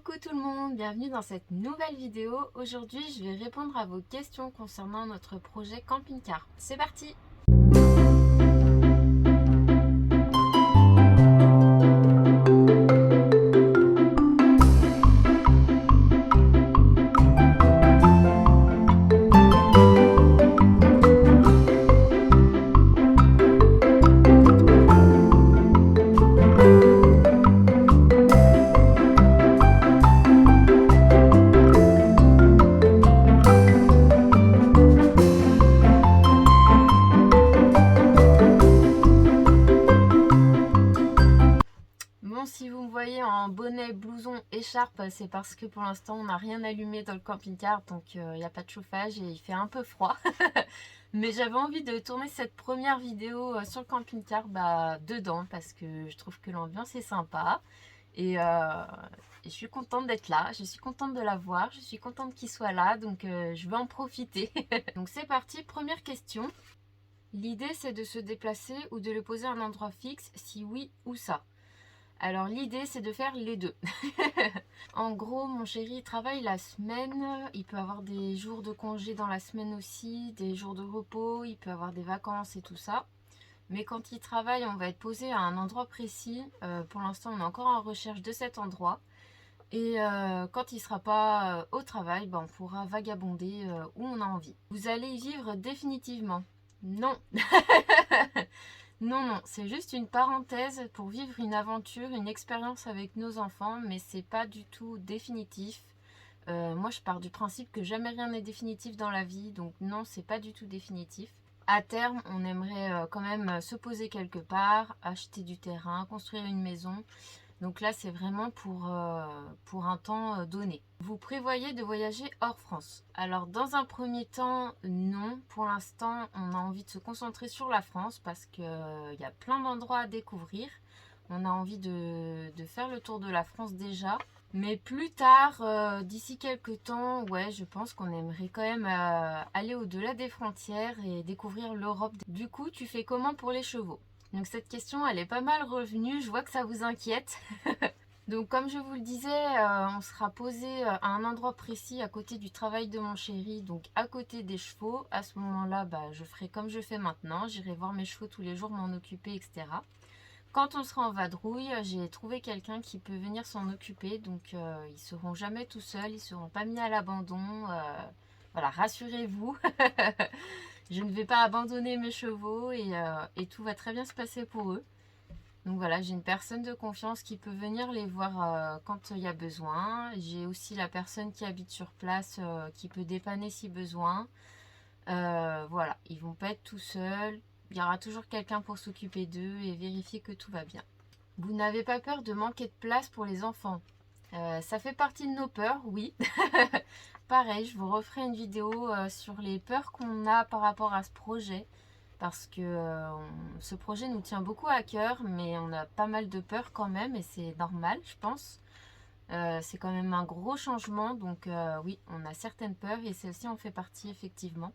Coucou tout le monde, bienvenue dans cette nouvelle vidéo. Aujourd'hui, je vais répondre à vos questions concernant notre projet camping-car. C'est parti! Si vous me voyez en bonnet, blouson, écharpe, c'est parce que pour l'instant on n'a rien allumé dans le camping-car, donc il n'y a pas de chauffage et il fait un peu froid. Mais j'avais envie de tourner cette première vidéo sur le camping-car dedans parce que je trouve que l'ambiance est sympa. Et je suis contente d'être là, je suis contente de la voir, je suis contente qu'il soit là, donc je vais en profiter. Donc c'est parti, première question. L'idée c'est de se déplacer ou de le poser à un endroit fixe, si oui ou ça. Alors l'idée c'est de faire les deux. En gros, mon chéri travaille la semaine, il peut avoir des jours de congé dans la semaine aussi, des jours de repos, il peut avoir des vacances et tout ça. Mais quand il travaille, on va être posé à un endroit précis. Pour l'instant, on est encore en recherche de cet endroit. Et quand il ne sera pas au travail, on pourra vagabonder où on a envie. Vous allez y vivre définitivement? Non. Non, c'est juste une parenthèse pour vivre une aventure, une expérience avec nos enfants, mais c'est pas du tout définitif. Moi, je pars du principe que jamais rien n'est définitif dans la vie, donc non, c'est pas du tout définitif. À terme, on aimerait quand même se poser quelque part, acheter du terrain, construire une maison. Donc là, c'est vraiment pour un temps donné. Vous prévoyez de voyager hors France? Alors, dans un premier temps, non. Pour l'instant, on a envie de se concentrer sur la France parce qu'il y a plein d'endroits à découvrir. On a envie de faire le tour de la France déjà. Mais plus tard, d'ici quelques temps, ouais, je pense qu'on aimerait quand même aller au-delà des frontières et découvrir l'Europe. Du coup, tu fais comment pour les chevaux? Donc cette question, elle est pas mal revenue, je vois que ça vous inquiète. Donc comme je vous le disais, on sera posé à un endroit précis à côté du travail de mon chéri, donc à côté des chevaux. À ce moment-là, je ferai comme je fais maintenant, j'irai voir mes chevaux tous les jours, m'en occuper, etc. Quand on sera en vadrouille, j'ai trouvé quelqu'un qui peut venir s'en occuper, donc ils seront jamais tout seuls, ils seront pas mis à l'abandon. Voilà, rassurez-vous. Je ne vais pas abandonner mes chevaux et tout va très bien se passer pour eux. Donc voilà, j'ai une personne de confiance qui peut venir les voir quand il y a besoin. J'ai aussi la personne qui habite sur place qui peut dépanner si besoin. Voilà, ils vont pas être tout seuls. Il y aura toujours quelqu'un pour s'occuper d'eux et vérifier que tout va bien. Vous n'avez pas peur de manquer de place pour les enfants? Ça fait partie de nos peurs, oui. Pareil, je vous referai une vidéo sur les peurs qu'on a par rapport à ce projet. Parce que ce projet nous tient beaucoup à cœur, mais on a pas mal de peurs quand même, et c'est normal, je pense. C'est quand même un gros changement, donc oui, on a certaines peurs, et celle-ci en fait partie, effectivement.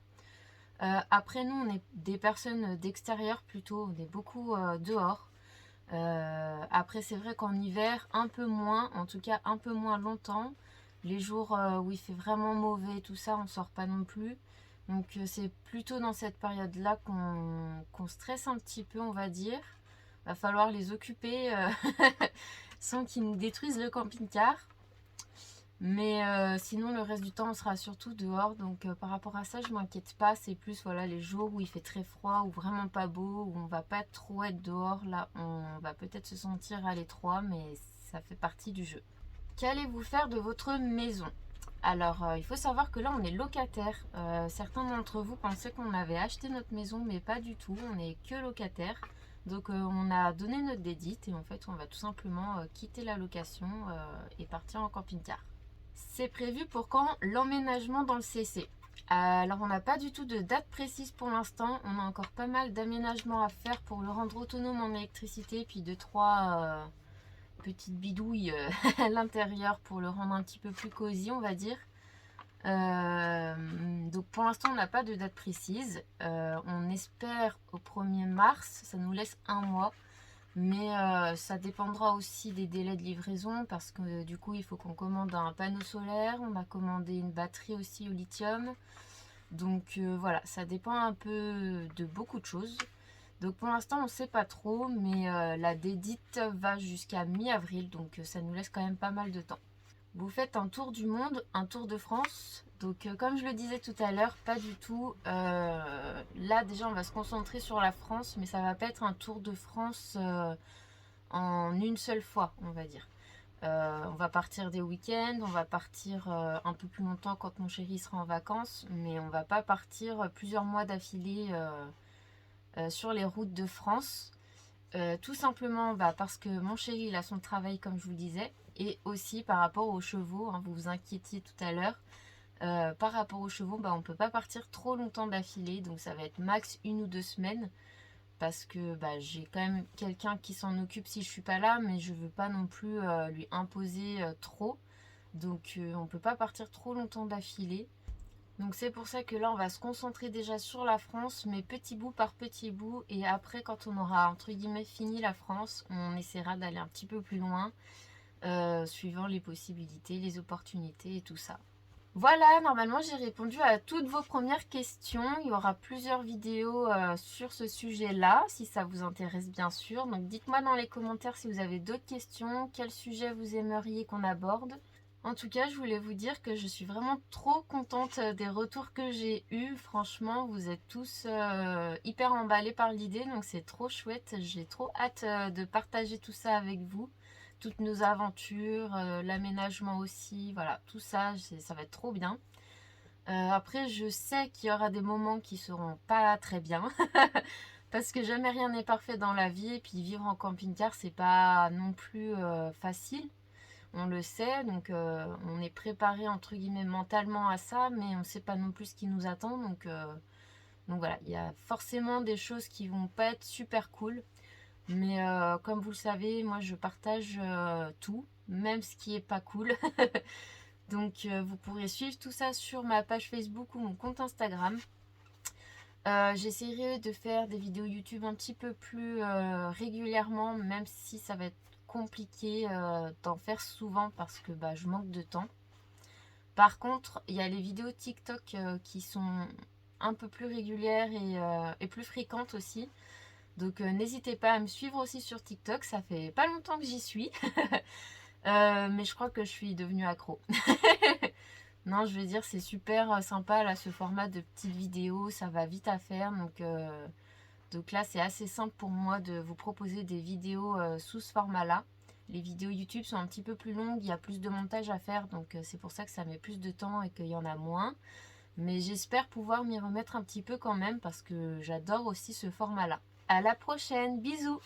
Après, nous, on est des personnes d'extérieur plutôt, on est beaucoup dehors. Après, c'est vrai qu'en hiver, un peu moins, en tout cas un peu moins longtemps. Les jours où il fait vraiment mauvais, tout ça, on sort pas non plus. Donc c'est plutôt dans cette période-là qu'on stresse un petit peu, on va dire. Va falloir les occuper sans qu'ils nous détruisent le camping-car. Mais sinon, le reste du temps, on sera surtout dehors. Donc par rapport à ça, je m'inquiète pas. C'est plus voilà, les jours où il fait très froid ou vraiment pas beau, où on va pas trop être dehors. Là, on va peut-être se sentir à l'étroit, mais ça fait partie du jeu. Qu'allez-vous faire de votre maison? Alors, il faut savoir que là, on est locataire. Certains d'entre vous pensaient qu'on avait acheté notre maison, mais pas du tout. On n'est que locataire. Donc, on a donné notre dédite et en fait, on va tout simplement quitter la location et partir en camping-car. C'est prévu pour quand l'emménagement dans le CC? Alors, on n'a pas du tout de date précise pour l'instant. On a encore pas mal d'aménagements à faire pour le rendre autonome en électricité, puis 2-3 petites bidouilles à l'intérieur pour le rendre un petit peu plus cosy, on va dire. Donc pour l'instant on n'a pas de date précise. On espère au 1er mars, ça nous laisse un mois. Mais ça dépendra aussi des délais de livraison parce que du coup il faut qu'on commande un panneau solaire, on a commandé une batterie aussi au lithium. Donc voilà, ça dépend un peu de beaucoup de choses. Donc pour l'instant on ne sait pas trop, mais la dédite va jusqu'à mi-avril, donc ça nous laisse quand même pas mal de temps. Vous faites un tour du monde, un tour de France. Donc comme je le disais tout à l'heure, pas du tout. Là déjà on va se concentrer sur la France, mais ça va pas être un tour de France en une seule fois, on va dire. On va partir des week-ends, on va partir un peu plus longtemps quand mon chéri sera en vacances, mais on va pas partir plusieurs mois d'affilée sur les routes de France. Tout simplement parce que mon chéri il a son travail comme je vous le disais, et aussi par rapport aux chevaux, hein, vous vous inquiétiez tout à l'heure. Par rapport aux chevaux, on ne peut pas partir trop longtemps d'affilée, donc ça va être max 1 ou 2 semaines parce que j'ai quand même quelqu'un qui s'en occupe si je suis pas là, mais je veux pas non plus lui imposer trop. Donc on peut pas partir trop longtemps d'affilée. Donc c'est pour ça que là on va se concentrer déjà sur la France, mais petit bout par petit bout. Et après quand on aura entre guillemets fini la France, on essaiera d'aller un petit peu plus loin, suivant les possibilités, les opportunités et tout ça. Voilà, normalement j'ai répondu à toutes vos premières questions. Il y aura plusieurs vidéos sur ce sujet-là, si ça vous intéresse bien sûr. Donc dites-moi dans les commentaires si vous avez d'autres questions, quel sujet vous aimeriez qu'on aborde. En tout cas, je voulais vous dire que je suis vraiment trop contente des retours que j'ai eus. Franchement, vous êtes tous hyper emballés par l'idée, donc c'est trop chouette. J'ai trop hâte de partager tout ça avec vous. Toutes nos aventures, l'aménagement aussi, voilà, tout ça, ça va être trop bien. Après, je sais qu'il y aura des moments qui seront pas très bien. Parce que jamais rien n'est parfait dans la vie. Et puis vivre en camping-car, c'est pas non plus facile. On le sait, donc on est préparé entre guillemets mentalement à ça, mais on ne sait pas non plus ce qui nous attend. Donc voilà, il y a forcément des choses qui vont pas être super cool. Mais comme vous le savez, moi je partage tout, même ce qui est pas cool. Donc vous pourrez suivre tout ça sur ma page Facebook ou mon compte Instagram. J'essaierai de faire des vidéos YouTube un petit peu plus régulièrement, même si ça va être compliqué d'en faire souvent parce que je manque de temps. Par contre, il y a les vidéos TikTok qui sont un peu plus régulières et plus fréquentes aussi. Donc n'hésitez pas à me suivre aussi sur TikTok, ça fait pas longtemps que j'y suis. Mais je crois que je suis devenue accro. Non, je veux dire, c'est super sympa là, ce format de petites vidéos, ça va vite à faire. Donc là, c'est assez simple pour moi de vous proposer des vidéos sous ce format-là. Les vidéos YouTube sont un petit peu plus longues, il y a plus de montage à faire, donc c'est pour ça que ça met plus de temps et qu'il y en a moins. Mais j'espère pouvoir m'y remettre un petit peu quand même parce que j'adore aussi ce format-là. À la prochaine, bisous!